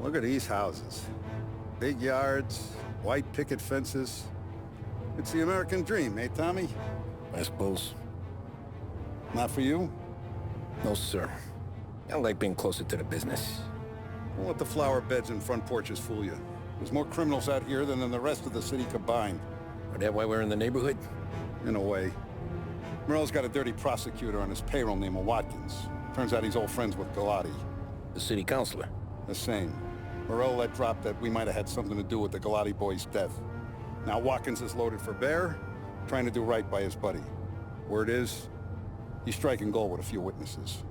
Look at these houses. Big yards, white picket fences. It's the American dream, eh, Tommy? I suppose. Not for you? No, sir. I like being closer to the business. Don't let the flower beds and front porches fool you. There's more criminals out here than in the rest of the city combined. Is that why we're in the neighborhood? In a way. Merle's got a dirty prosecutor on his payroll named Watkins. Turns out he's old friends with Galati. The city councilor? The same. Morell let drop that we might have had something to do with the Galati boy's death. Now Watkins is loaded for bear, trying to do right by his buddy. Word is, he's striking gold with a few witnesses.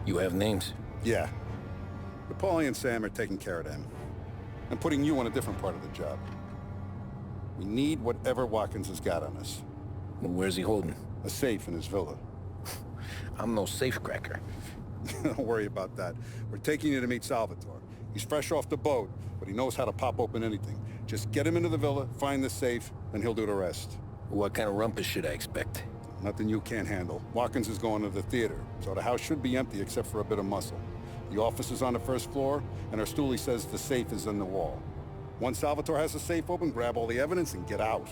You have names? Yeah. But Paulie and Sam are taking care of them. I'm putting you on a different part of the job. We need whatever Watkins has got on us. Well, where's he holding? A safe in his villa. I'm no safecracker. Don't worry about that. We're taking you to meet Salvatore. He's fresh off the boat, but he knows how to pop open anything. Just get him into the villa, find the safe, and he'll do the rest. What kind of rumpus should I expect? Nothing you can't handle. Watkins is going to the theater, so the house should be empty except for a bit of muscle. The office is on the first floor, and our stoolie says the safe is in the wall. Once Salvatore has the safe open, grab all the evidence and get out.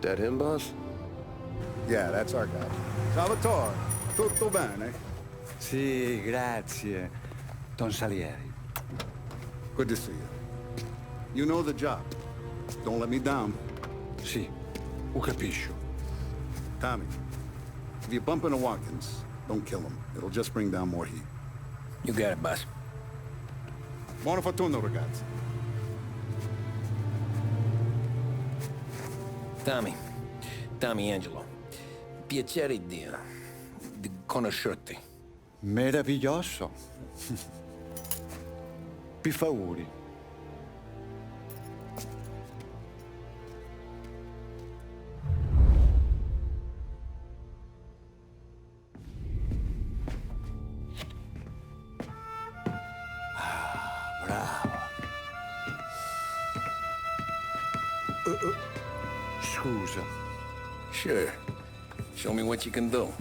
That him, boss? Yeah, that's our guy. Salvatore, tutto bene? Sì, grazie, Don Salieri. Good to see you. You know the job. Don't let me down. Sì, ho capisco. Tommy, if you bump into Watkins, don't kill him. It'll just bring down more heat. You got it, boss. Buona fortuna, ragazzi. Tommy Angelo. Piacere di conoscerti. Meraviglioso. Pifauri. Scusa. Sure. Show me what you can do.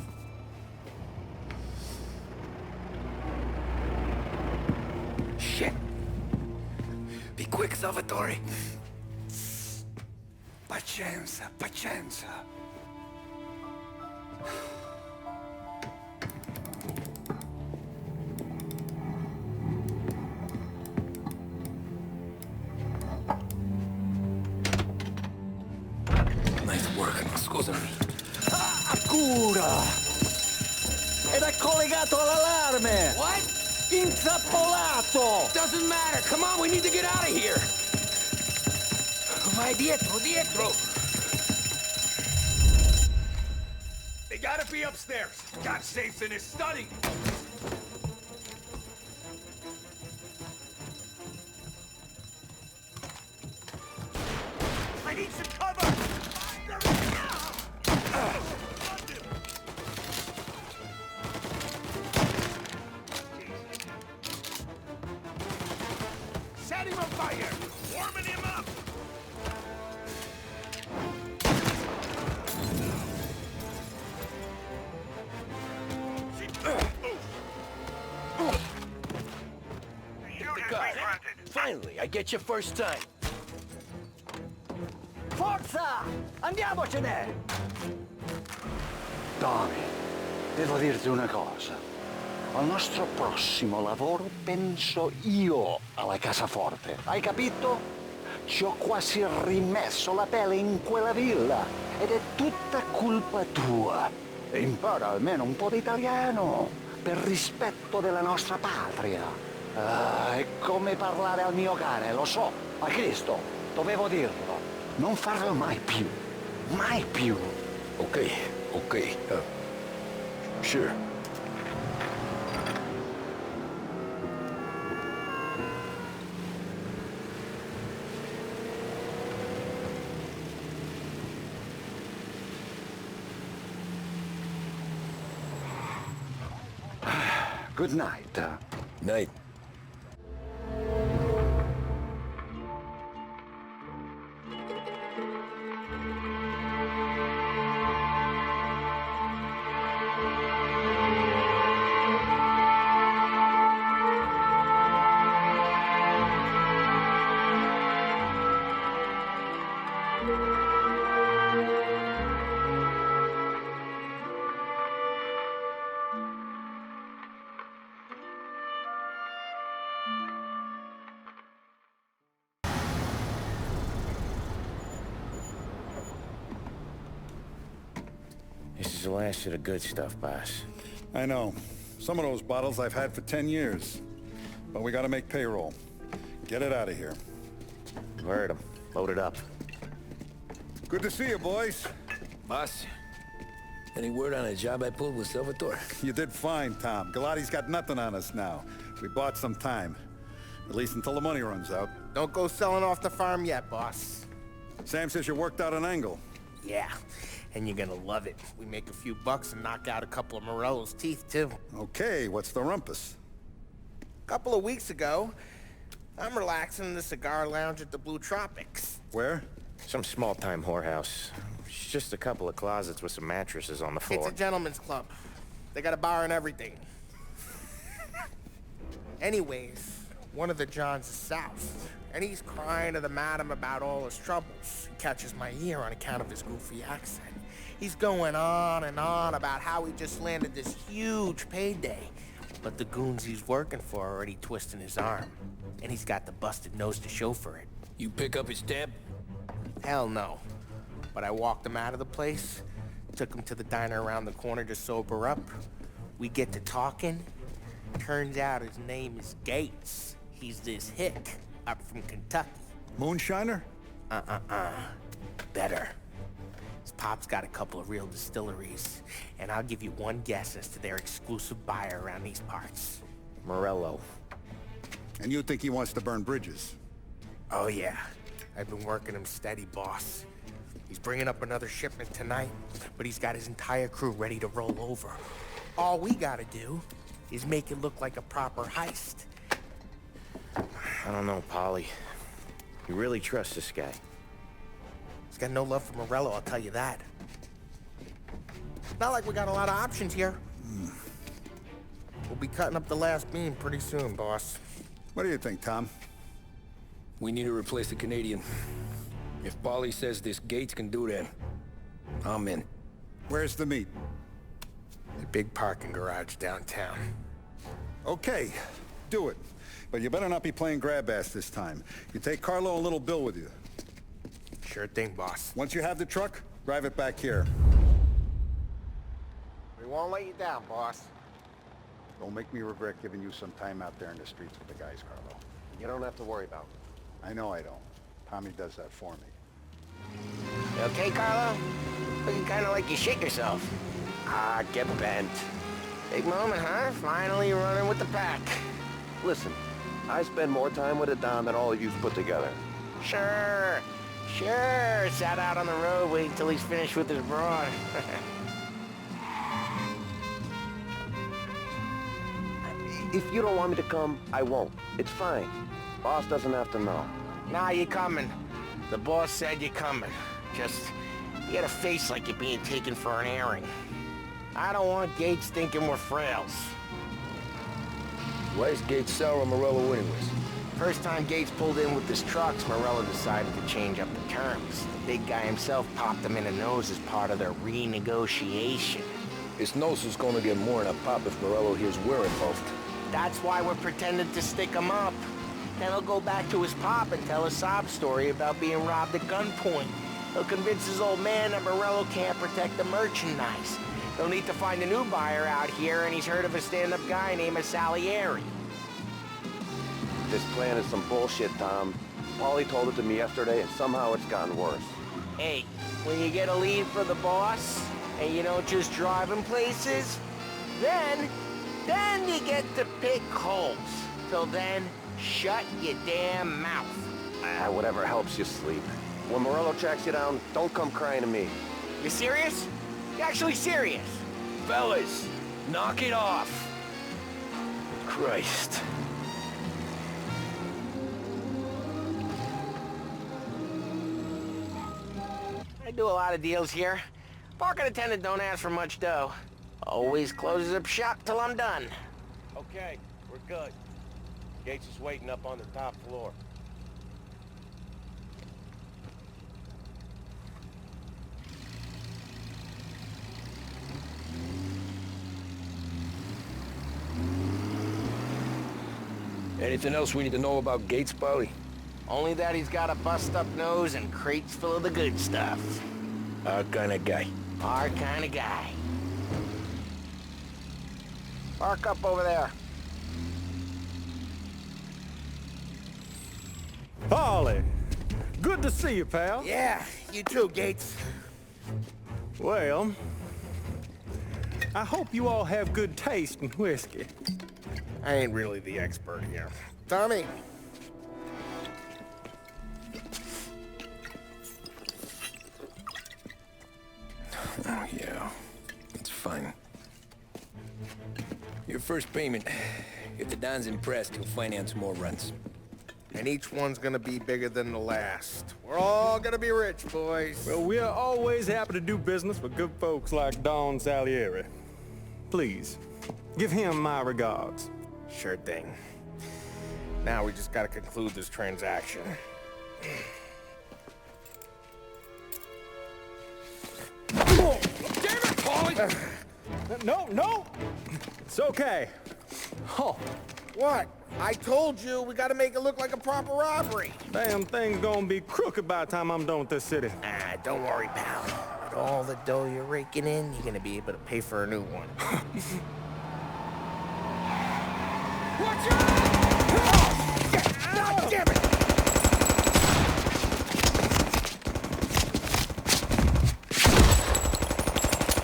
Shit. Be quick, Salvatore. Pazienza, pazienza. Nice work, scusami. Cura! Ed è collegato all'allarme! What? Intrappolato! Doesn't matter. Come on, we need to get out of here. Vai dietro, dietro. They gotta be upstairs. Got safes in his study. I need some cover! Set him on fire! Warming him up! Finally, I get you first time. Forza! Andiamocene! Tommy, devo dirti una cosa. Al nostro prossimo lavoro penso io alla cassaforte. Hai capito? Ci ho quasi rimesso la pelle in quella villa. Ed è tutta colpa tua. E impara almeno un po' di italiano. Per rispetto della nostra patria. È come parlare al mio cane, lo so. Ma Cristo, dovevo dirlo. Non farlo mai più. Mai più. Okay. Sure. Good night. Night. is the last of the good stuff, boss. I know. Some of those bottles I've had for 10 years. But we gotta make payroll. Get it out of here. Heard him. Load it up. Good to see you, boys. Boss, any word on a job I pulled with Salvatore? You did fine, Tom. Galati's got nothing on us now. We bought some time. At least until the money runs out. Don't go selling off the farm yet, boss. Sam says you worked out an angle. Yeah, and you're gonna love it. We make a few bucks and knock out a couple of Morello's teeth, too. Okay, what's the rumpus? A couple of weeks ago, I'm relaxing in the cigar lounge at the Blue Tropics. Where? Some small-time whorehouse. It's just a couple of closets with some mattresses on the floor. It's a gentleman's club. They got a bar and everything. Anyways, one of the Johns is south, and he's crying to the madam about all his troubles. He catches my ear on account of his goofy accent. He's going on and on about how he just landed this huge payday, but the goons he's working for are already twisting his arm, and he's got the busted nose to show for it. You pick up his tab? Hell no. But I walked him out of the place, took him to the diner around the corner to sober up. We get to talking. Turns out his name is Gates. He's this hick up from Kentucky. Moonshiner? Better. His pop's got a couple of real distilleries, and I'll give you one guess as to their exclusive buyer around these parts. Morello. And you think he wants to burn bridges? Oh yeah, I've been working him steady, boss. He's bringing up another shipment tonight, but he's got his entire crew ready to roll over. All we gotta do is make it look like a proper heist. I don't know, Polly. You really trust this guy? He's got no love for Morello, I'll tell you that. Not like we got a lot of options here. We'll be cutting up the last beam pretty soon, boss. What do you think, Tom? We need to replace the Canadian. If Polly says this Gates can do that, I'm in. Where's the meet? The big parking garage downtown. Okay, do it. But you better not be playing grab ass this time. You take Carlo and little Bill with you. Sure thing, boss. Once you have the truck, drive it back here. We won't let you down, boss. Don't make me regret giving you some time out there in the streets with the guys, Carlo. You don't have to worry about it. I know I don't. Tommy does that for me. You okay, Carlo? Looking kind of like you shit yourself. Ah, get bent. Big moment, huh? Finally running with the pack. Listen, I spend more time with a Don than all of you've put together. Sure. Sat out on the road waiting till he's finished with his broad. If you don't want me to come, I won't. It's fine. Boss doesn't have to know. Nah, you're coming. The boss said you're coming. Just, you got a face like you're being taken for an airing. I don't want Gates thinking we're frails. Why is Gates sour on Morello anyways? First time Gates pulled in with his trucks, Morello decided to change up the terms. The big guy himself popped him in the nose as part of their renegotiation. His nose is gonna get more than a pop if Morello hears we're involved. That's why we're pretending to stick him up. Then he'll go back to his pop and tell a sob story about being robbed at gunpoint. He'll convince his old man that Morello can't protect the merchandise. He'll need to find a new buyer out here, and he's heard of a stand-up guy named Salieri. This plan is some bullshit, Tom. Paulie told it to me yesterday, and somehow it's gotten worse. Hey, when you get a lead for the boss, and you don't just drive him places, then you get to pick holes. Till then, shut your damn mouth. Whatever helps you sleep. When Morello tracks you down, don't come crying to me. You serious? You actually serious? Fellas, knock it off. Christ. I do a lot of deals here. Parking attendant don't ask for much dough. Always closes up shop till I'm done. Okay, we're good. Gates is waiting up on the top floor. Anything else we need to know about Gates, Polly? Only that he's got a bust-up nose and crates full of the good stuff. Our kind of guy. Our kind of guy. Park up over there. Polly, good to see you, pal. Yeah, you too, Gates. Well, I hope you all have good taste in whiskey. I ain't really the expert here. Tommy. Oh, yeah. It's fine. Your first payment. If the Don's impressed, he'll finance more runs. And each one's gonna be bigger than the last. We're all gonna be rich, boys. Well, we are always happy to do business with good folks like Don Salieri. Please, give him my regards. Sure thing. Now we just gotta conclude this transaction. Damn it, Paulie! No! It's okay. Oh, What? I told you we gotta make it look like a proper robbery. damn thing's gonna be crooked by the time I'm done with this city. Ah, don't worry, pal. With all the dough you're raking in, you're gonna be able to pay for a new one. Watch out! God damn it!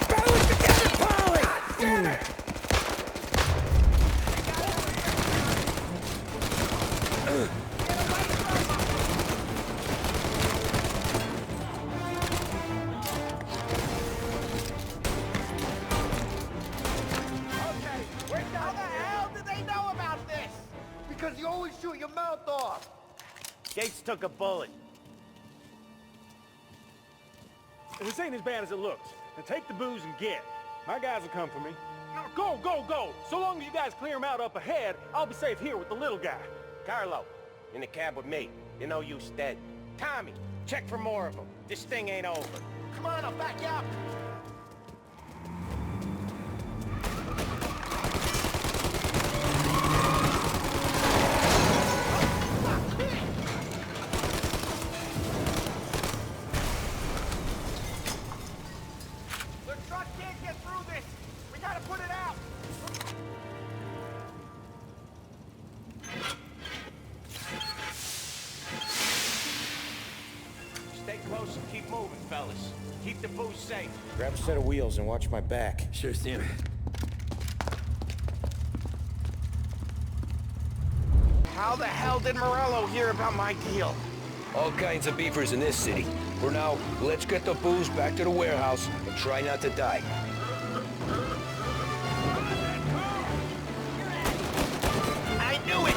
Balance together, Polly! God damn it! How the hell did they know about this? Because you always shoot your mouth off. Gates took a bullet. This ain't as bad as it looks. Now take the booze and get. My guys will come for me. Now go! So long as you guys clear him out up ahead, I'll be safe here with the little guy. Carlo, in the cab with me. You know you dead. Tommy, check for more of them. This thing ain't over. Come on, I'll back you up. The truck can't get through this. We gotta put it out. Stay close and keep moving, fellas. Keep the booze safe. Grab a set of wheels and watch my back. Sure, Sam. How the hell did Morello hear about my deal? All kinds of beefers in this city. For now, let's get the booze back to the warehouse and try not to die. I knew it!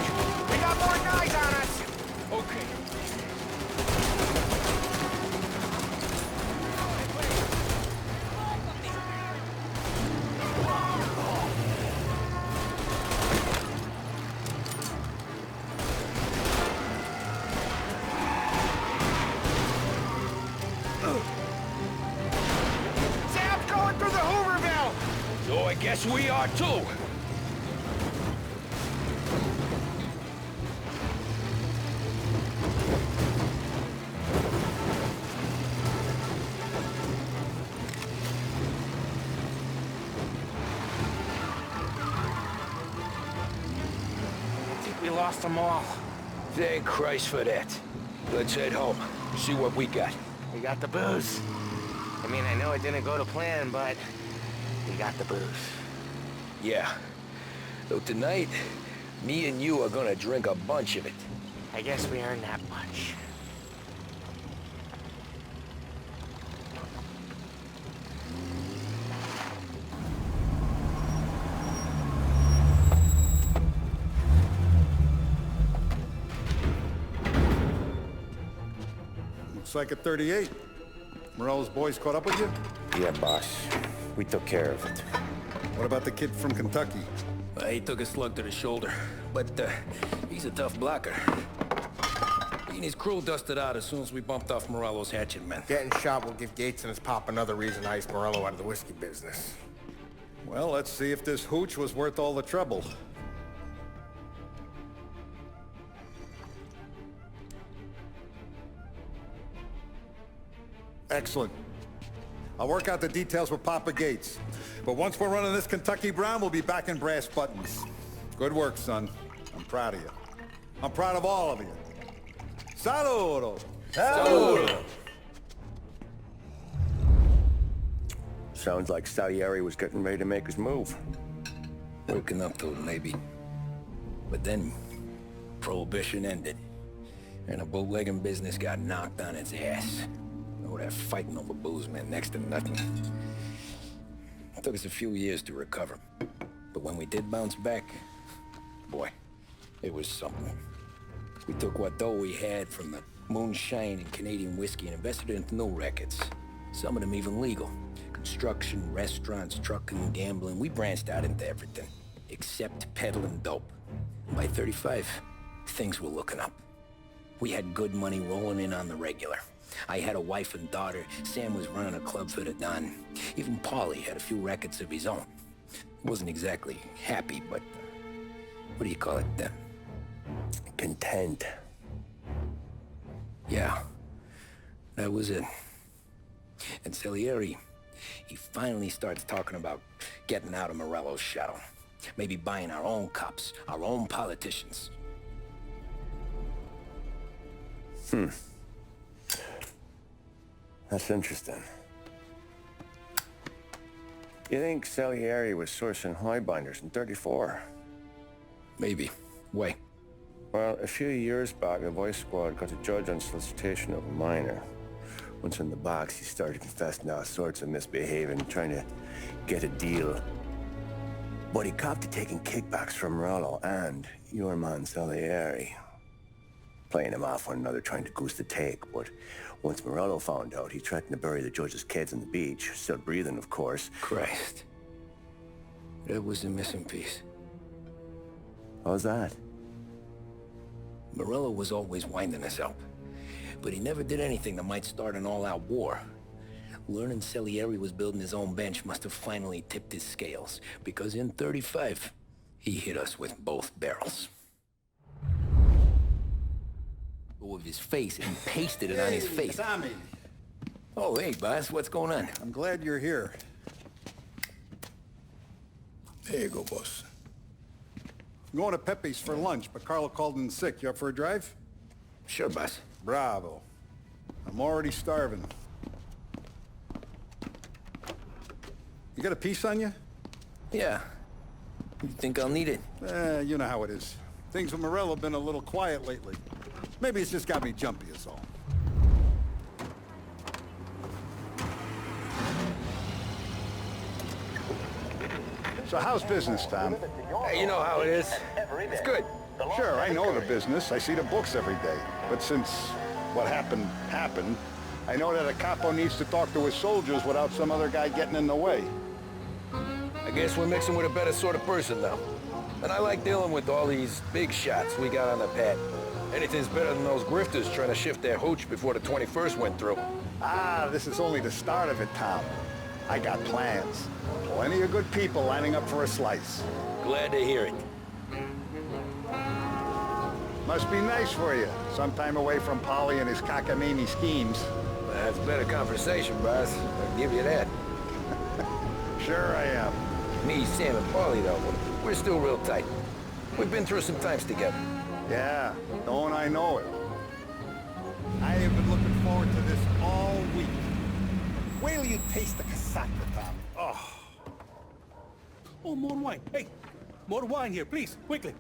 We got more guys on us! Okay. Sam's going through the Hooverville! So I guess we are too. I think we lost them all. Thank Christ for that. Let's head home. See what we got. We got the booze. I mean, I know it didn't go to plan, but we got the booze. Yeah. So tonight, me and you are gonna drink a bunch of it. I guess we earned that much. Looks like a 38. Morello's boys caught up with you? Yeah, boss. We took care of it. What about the kid from Kentucky? He took a slug to the shoulder, but he's a tough blocker. He and his crew dusted out as soon as we bumped off Morello's hatchet men. Getting shot will give Gates and his pop another reason to ice Morello out of the whiskey business. Well, let's see if this hooch was worth all the trouble. Excellent. I'll work out the details with Papa Gates. But once we're running this Kentucky Brown, we'll be back in brass buttons. Good work, son. I'm proud of you. I'm proud of all of you. Saludo! Saludo! Sounds like Salieri was getting ready to make his move. Working up to it, maybe. But then, Prohibition ended. And the bootlegging business got knocked on its ass. Oh, that fighting over booze meant next to nothing. It took us a few years to recover. But when we did bounce back, boy, it was something. We took what dough we had from the moonshine and Canadian whiskey and invested it into new rackets. Some of them even legal. Construction, restaurants, trucking, gambling. We branched out into everything, except peddling dope. And by 35, things were looking up. We had good money rolling in on the regular. I had a wife and daughter. Sam was running a club for the Don. Even Paulie had a few rackets of his own. He wasn't exactly happy, but what do you call it? Content. Yeah, that was it. And Salieri, he finally starts talking about getting out of Morello's shadow. Maybe buying our own cops, our own politicians. That's interesting. You think Salieri was sourcing highbinders in 34? Maybe. Why? Well, a few years back, a voice squad got a judge on solicitation of a minor. Once in the box, he started confessing all sorts of misbehaving, trying to get a deal. But he copped to taking kickbacks from Morello and your man Salieri. Playing them off one another, trying to goose the take, but once Morello found out, he threatened to bury the judge's kids on the beach, still breathing, of course. Christ. That was the missing piece. How's that? Morello was always winding us up, but he never did anything that might start an all-out war. Learning Salieri was building his own bench must have finally tipped his scales, because in 35, he hit us with both barrels. With his face, and he pasted it on his face. Tommy. Oh, hey, boss, what's going on? I'm glad you're here. There you go, boss. I'm going to Pepe's for lunch, but Carlo called in sick. You up for a drive? Sure, boss. Bravo. I'm already starving. You got a piece on you? Yeah. You think I'll need it? You know how it is. Things with Morello have been a little quiet lately. Maybe it's just got me jumpy is all. So how's business, Tom? Hey, you know how it is. It's good. Sure, I know the business. I see the books every day. But since what happened, I know that a capo needs to talk to his soldiers without some other guy getting in the way. I guess we're mixing with a better sort of person now. And I like dealing with all these big shots we got on the pad. Anything's better than those grifters trying to shift their hooch before the 21st went through. Ah, this is only the start of it, Tom. I got plans. Plenty of good people lining up for a slice. Glad to hear it. Must be nice for you. Some time away from Polly and his cockamamie schemes. That's better conversation, boss. I'll give you that. Sure I am. Me, Sam, and Paulie, though, we're still real tight. We've been through some times together. Yeah, don't I know it. I have been looking forward to this all week. Wait till you taste the cassata, Tom. Oh. Oh, more wine. Hey, more wine here, please, quickly.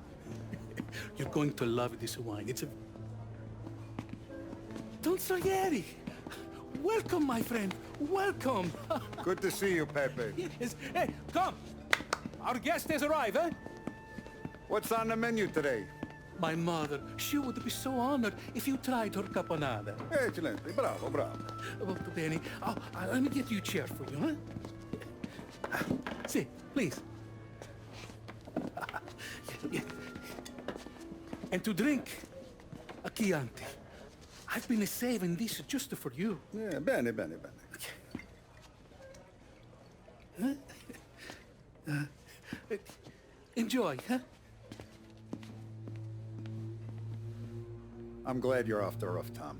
You're going to love this wine. It's a... Don Salieri. Welcome, my friend. Welcome. Good to see you, Pepe. Yes. Hey, come. Our guest has arrived, eh? What's on the menu today? My mother, she would be so honored if you tried her caponata. Excellent. Bravo, bravo. Molto bene. Oh, let me get you a chair for you, huh? See, please. And to drink, a Chianti. I've been saving this just for you. Yeah, bene, bene, bene. Enjoy, huh? I'm glad you're off the roof, Tom.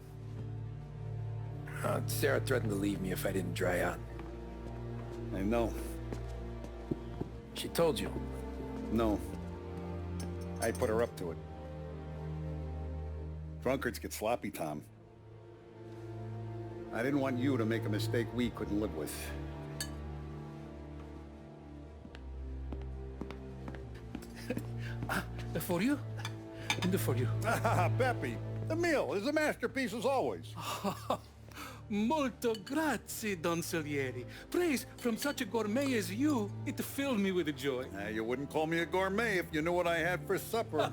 Sarah threatened to leave me if I didn't dry out. I know. She told you. No. I put her up to it. Drunkards get sloppy, Tom. I didn't want you to make a mistake we couldn't live with. For you? And for you. Peppy, the meal is a masterpiece as always. Molto grazie, Don Salieri. Praise from such a gourmet as you, it filled me with joy. You wouldn't call me a gourmet if you knew what I had for supper.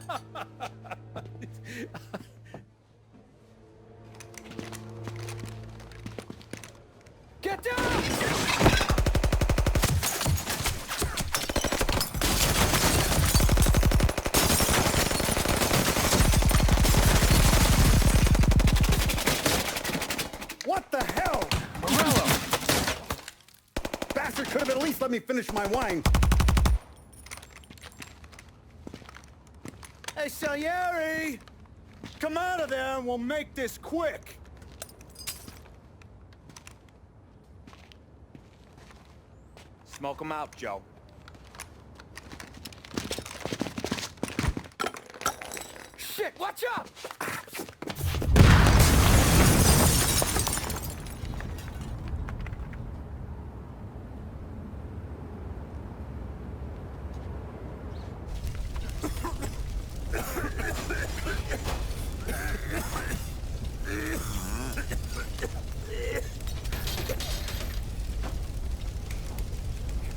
Get down! What the hell? Morello! Bastard could have at least let me finish my wine. Hey, Salieri! Come out of there and we'll make this quick. Smoke 'em out, Joe. Shit, watch out!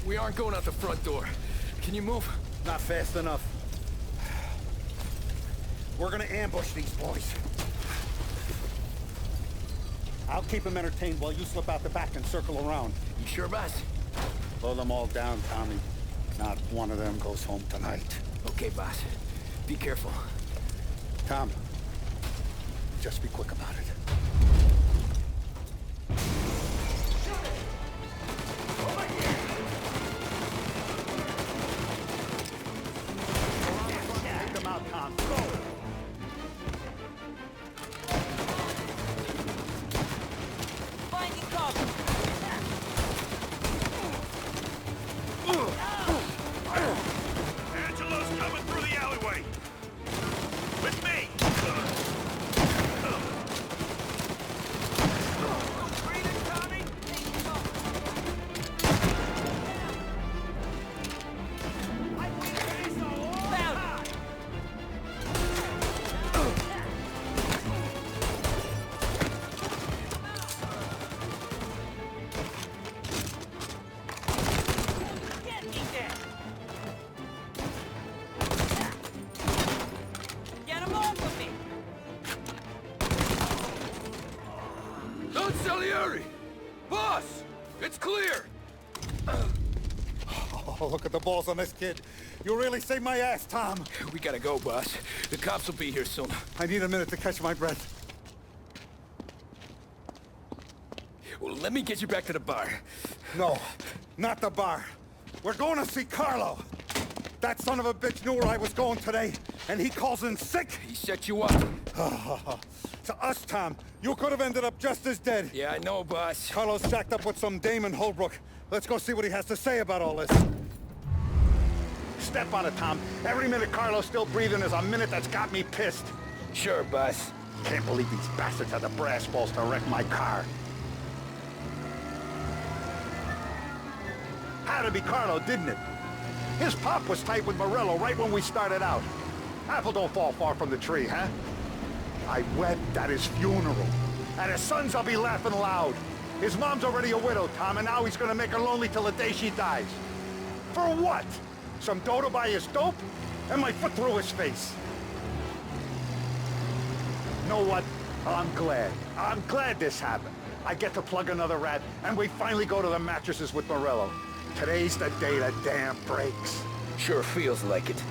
We aren't going out the front door. Can you move? Not fast enough. We're gonna ambush these boys. I'll keep them entertained while you slip out the back and circle around. You sure, boss? Blow them all down, Tommy. Not one of them goes home tonight. Okay, boss. Be careful. Tom, just be quick about it. Take them out, Tom. Go! Finding cover. Angelo's coming through the alleyway. With me. Breathing, Tommy. Found Get me there. Get him off of me. Don Salieri! Boss! It's clear! Oh, look at the balls on this kid. You really saved my ass, Tom. We gotta go, boss. The cops will be here soon. I need a minute to catch my breath. Well, let me get you back to the bar. No, not the bar. We're going to see Carlo. That son of a bitch knew where I was going today, and he calls in sick. He set you up. To us, Tom, you could have ended up just as dead. Yeah, I know, boss. Carlo's jacked up with some dame in Holbrook. Let's go see what he has to say about all this. Step on it, Tom. Every minute Carlo's still breathing is a minute that's got me pissed. Sure, boss. Can't believe these bastards had the brass balls to wreck my car. Had to be Carlo, didn't it? His pop was tight with Morello right when we started out. Apple don't fall far from the tree, huh? I wept at his funeral. At his son's, I'll be laughing loud. His mom's already a widow, Tom, and now he's gonna make her lonely till the day she dies. For what? Some dough to buy his dope? And my foot through his face. Know what? I'm glad. I'm glad this happened. I get to plug another rat, and we finally go to the mattresses with Morello. Today's the day the dam breaks. Sure feels like it.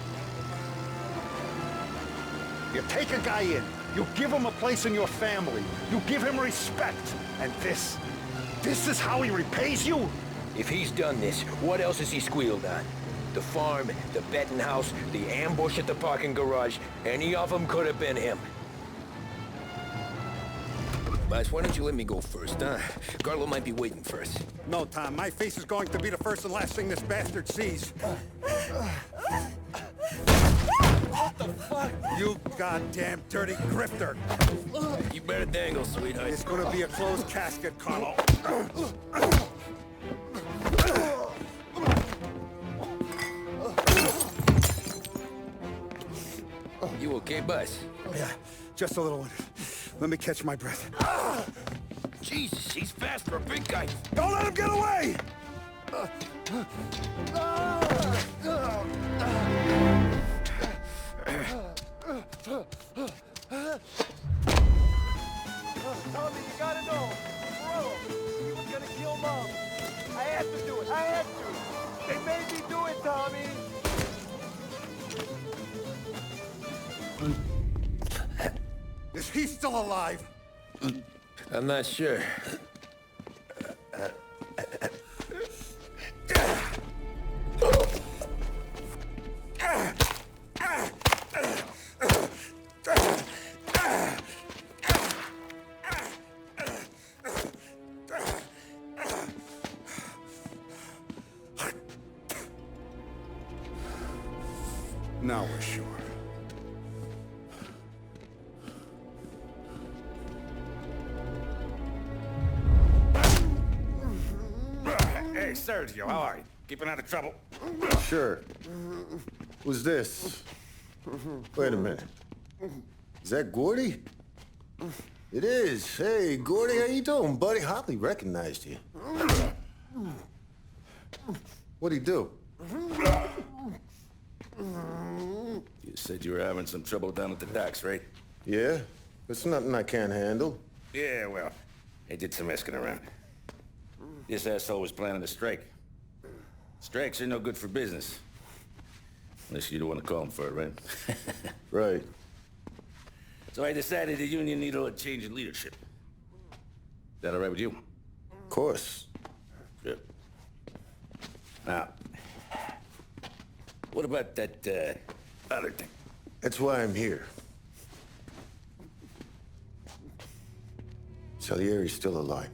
You take a guy in, you give him a place in your family, you give him respect, and this is how he repays you? If he's done this, what else has he squealed on? The farm, the betting house, the ambush at the parking garage, any of them could have been him. Boss, why don't you let me go first, huh? Carlo might be waiting for us. No, Tom, my face is going to be the first and last thing this bastard sees. What the fuck? You goddamn dirty grifter. You better dangle, sweetheart. It's gonna be a closed casket, Carlo. You okay, Buzz? Yeah, just a little one. Let me catch my breath. Jesus, he's fast for a big guy. Don't let him get away! Tommy, you gotta know. Bro, he was gonna kill Mom. I had to do it. I had to. They made me do it, Tommy. Is he still alive? I'm not sure. Now we're sure. Hey, Sergio, how are you? Keeping out of trouble? Sure. Who's this? Wait a minute. Is that Gordy? It is. Hey, Gordy, how you doing, buddy? Hardly recognized you. What'd he do? You said you were having some trouble down at the docks, right? Yeah? It's nothing I can't handle. Yeah, well, I did some asking around. This asshole was planning a strike. Strikes are no good for business. Unless you don't want to call him for it, right? Right. So I decided the union needed a change in leadership. Is that all right with you? Of course. Good. Now, what about that, other thing? That's why I'm here. Salieri's still alive.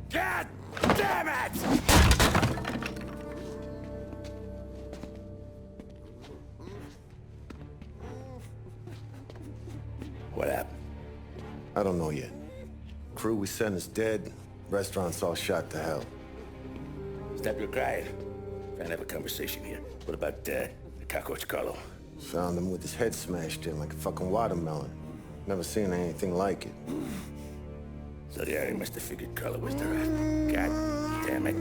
God damn it! What happened? I don't know yet. Crew we sent is dead. Restaurant's all shot to hell. Stop your crying. Trying to have a conversation here. What about, the cockroach Carlo? Found him with his head smashed in like a fucking watermelon. Never seen anything like it. So the area must have figured Carlo was the rat. God damn it.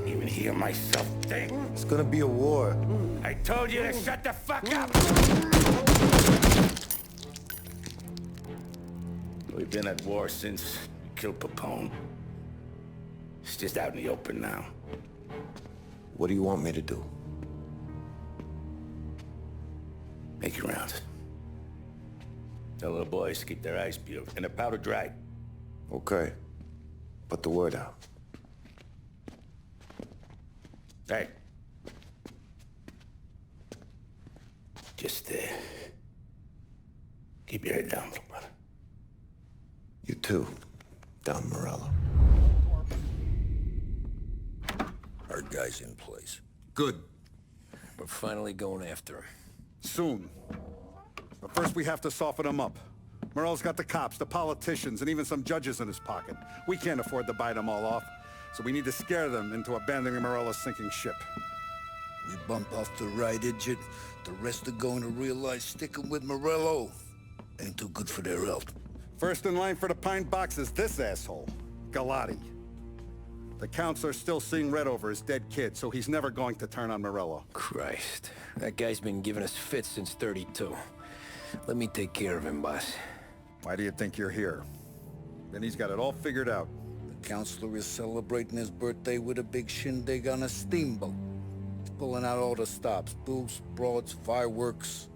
Even hear myself think. It's gonna be a war. I told you to shut the fuck up! We've been at war since we killed Papone. It's just out in the open now. What do you want me to do? Make your rounds. Tell little boys to keep their eyes peeled and their powder dry. Okay. Put the word out. Hey. Just, keep your head down, little brother. You too, Don Morello. Our guy's in place. Good. We're finally going after him. Soon. But first we have to soften him up. Morello's got the cops, the politicians, and even some judges in his pocket. We can't afford to bite them all off, so we need to scare them into abandoning Morello's sinking ship. We bump off the right idiot, the rest are going to realize sticking with Morello ain't too good for their health. First in line for the pine box is this asshole, Galati. The counselor's still seeing red over his dead kid, so he's never going to turn on Morello. Christ. That guy's been giving us fits since 32. Let me take care of him, boss. Why do you think you're here? Then he's got it all figured out. The counselor is celebrating his birthday with a big shindig on a steamboat. He's pulling out all the stops, booze, broads, fireworks.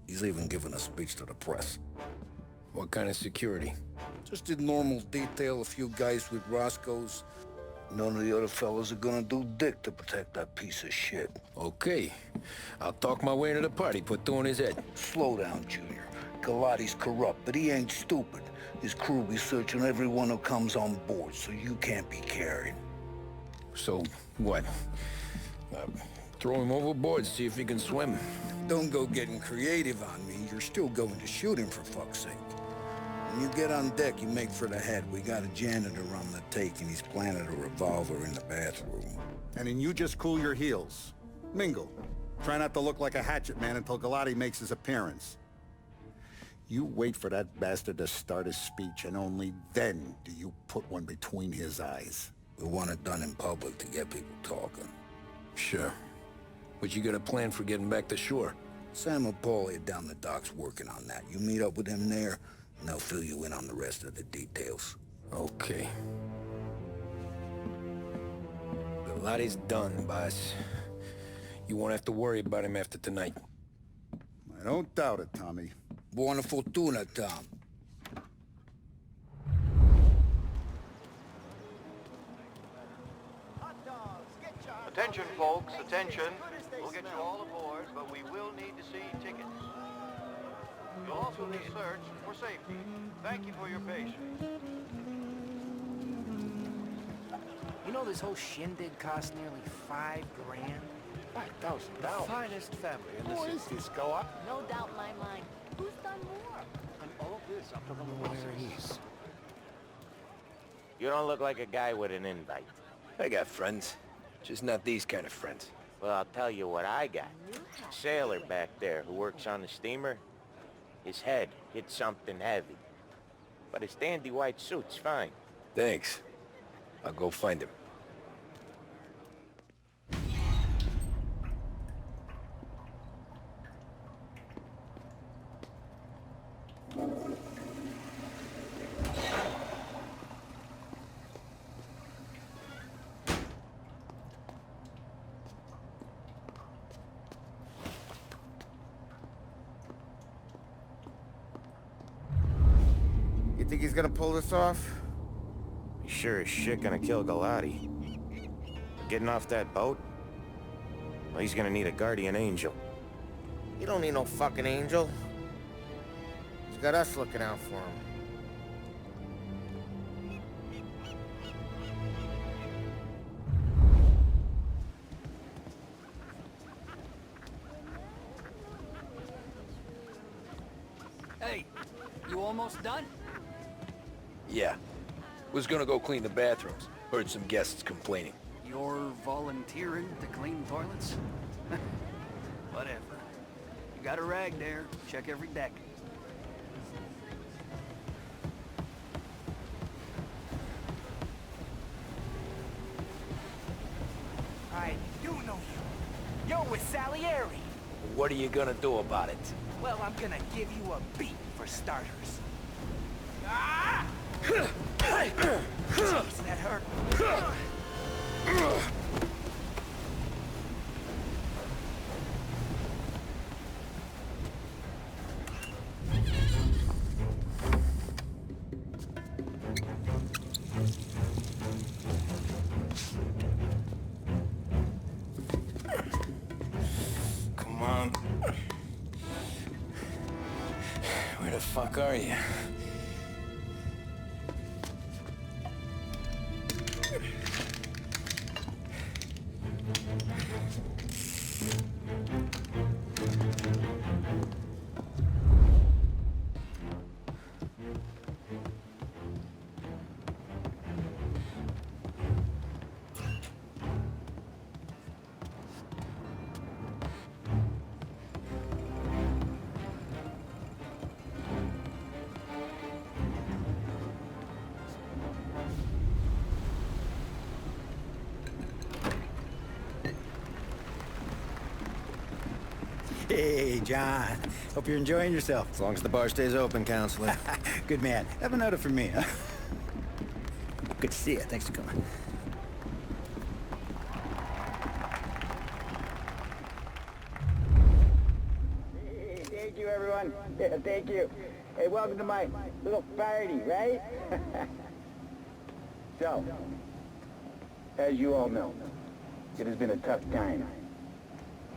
He's even giving a speech to the press. What kind of security? Just in normal detail, a few guys with Roscoe's. None of the other fellas are gonna do dick to protect that piece of shit. Okay, I'll talk my way into the party, put two in his head. Slow down, Junior. Galati's corrupt, but he ain't stupid. His crew be searching everyone who comes on board, so you can't be carried. So, what? Throw him overboard, see if he can swim. Don't go getting creative on me. You're still going to shoot him, for fuck's sake. When you get on deck, you make for the head. We got a janitor on the take, and he's planted a revolver in the bathroom. And then you just cool your heels. Mingle. Try not to look like a hatchet man until Galati makes his appearance. You wait for that bastard to start his speech, and only then do you put one between his eyes. We want it done in public to get people talking. Sure. But you got a plan for getting back to shore? Sam and Paulie are down the docks working on that. You meet up with them there, and they'll fill you in on the rest of the details. Okay. Galati's done, boss. You won't have to worry about him after tonight. I don't doubt it, Tommy. Buona fortuna, Tom. Attention, folks, attention. We'll get you all aboard, but we will need to see tickets. You'll also need search for safety. Thank you for your patience. You know this whole shindig cost nearly $5 grand? $5,000. Finest family in the city. Who is this, Goa? No doubt in my mind. Who's done more? And all this after the losses. You don't look like a guy with an invite. I got friends. Just not these kind of friends. Well, I'll tell you what I got. A sailor back there who works on the steamer. His head hit something heavy. But his dandy white suit's fine. Thanks. I'll go find him. You think he's gonna pull this off? He's sure as shit gonna kill Galati. Getting off that boat? Well, he's gonna need a guardian angel. He don't need no fucking angel. He's got us looking out for him. Hey, you almost done? Yeah. Was gonna go clean the bathrooms. Heard some guests complaining. You're volunteering to clean toilets? Whatever. You got a rag there. Check every deck. I do know you. You're with Salieri. What are you gonna do about it? Well, I'm gonna give you a beat for starters. Ah! Jeez, that hurt. Come on. Where the fuck are you? Hey, John. Hope you're enjoying yourself. As long as the bar stays open, counselor. Good man. Have a note from me, huh? Good to see you. Thanks for coming. Hey, thank you, everyone. Yeah, thank you. Hey, welcome to my little party, right? So, as you all know, it has been a tough time.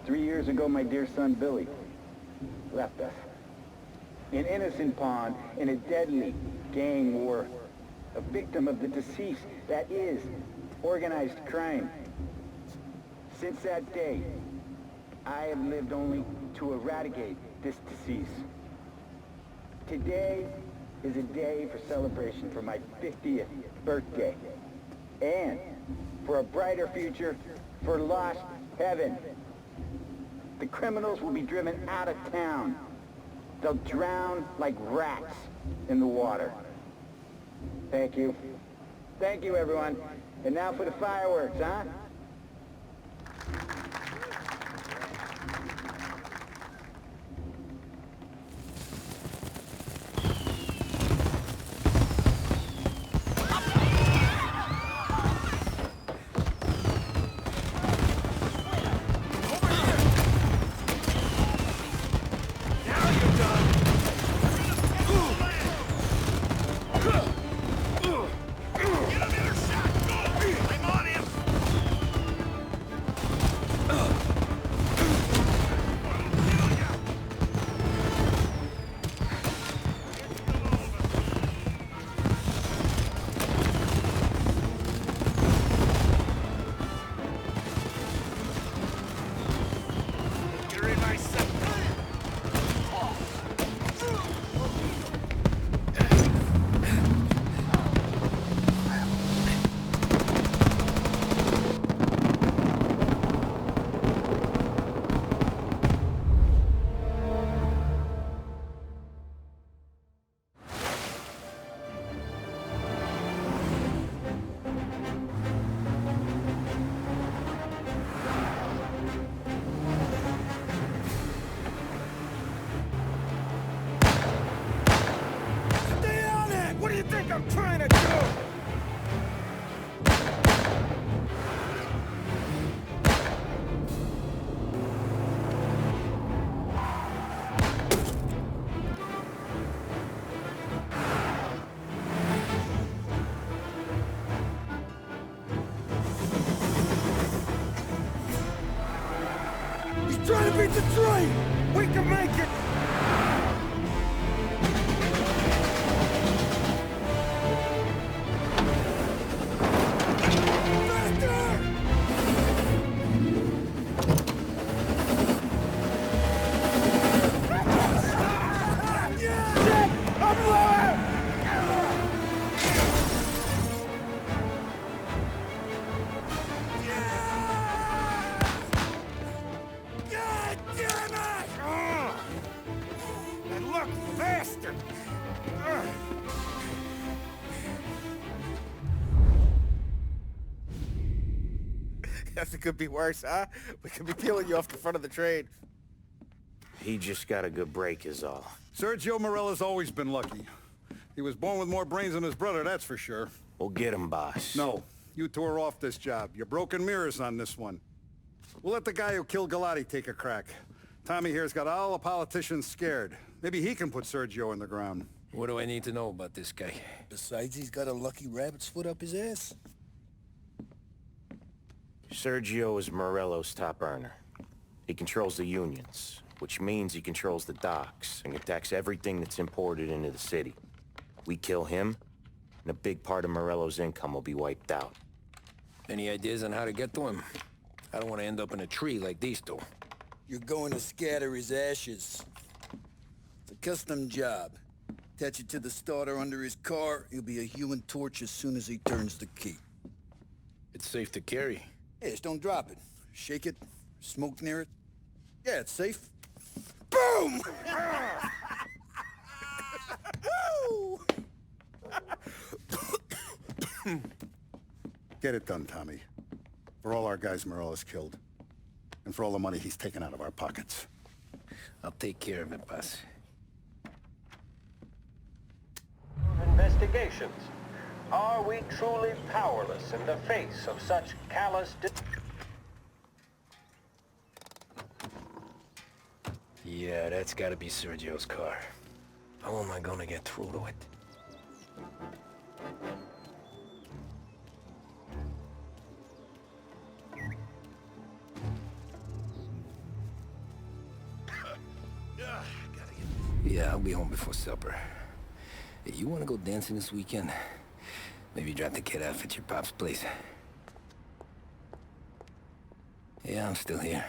3 years ago, my dear son Billy left us. An innocent pawn in a deadly gang war. A victim of the deceased that is organized crime. Since that day, I have lived only to eradicate this disease. Today is a day for celebration for my 50th birthday. And for a brighter future for lost heaven. The criminals will be driven out of town. They'll drown like rats in the water. Thank you. Thank you, everyone. And now for the fireworks, huh? I'm trying to do! He's trying to beat the train! We can make it! It could be worse, huh? We could be peeling you off the front of the train. He just got a good break is all. Sergio Morella's always been lucky. He was born with more brains than his brother, that's for sure. We'll get him, boss. No, you tore off this job. You're broken mirrors on this one. We'll let the guy who killed Galati take a crack. Tommy here's got all the politicians scared. Maybe he can put Sergio in the ground. What do I need to know about this guy? Besides, he's got a lucky rabbit's foot up his ass. Sergio is Morello's top earner. He controls the unions, which means he controls the docks and attacks everything that's imported into the city. We kill him, and a big part of Morello's income will be wiped out. Any ideas on how to get to him? I don't want to end up in a tree like these two. You're going to scatter his ashes. It's a custom job. Attach it to the starter under his car. He'll be a human torch as soon as he turns the key. It's safe to carry. Hey, just don't drop it. Shake it, smoke near it. Yeah, it's safe. Boom! Get it done, Tommy. For all our guys Morella's killed. And for all the money he's taken out of our pockets. I'll take care of it, boss. Investigations. Are we truly powerless in the face of such callous... Yeah, that's gotta be Sergio's car. How am I gonna get through to it? Yeah, I'll be home before supper. Hey, you want to go dancing this weekend? Maybe drop the kid off at your pop's place. Yeah, I'm still here.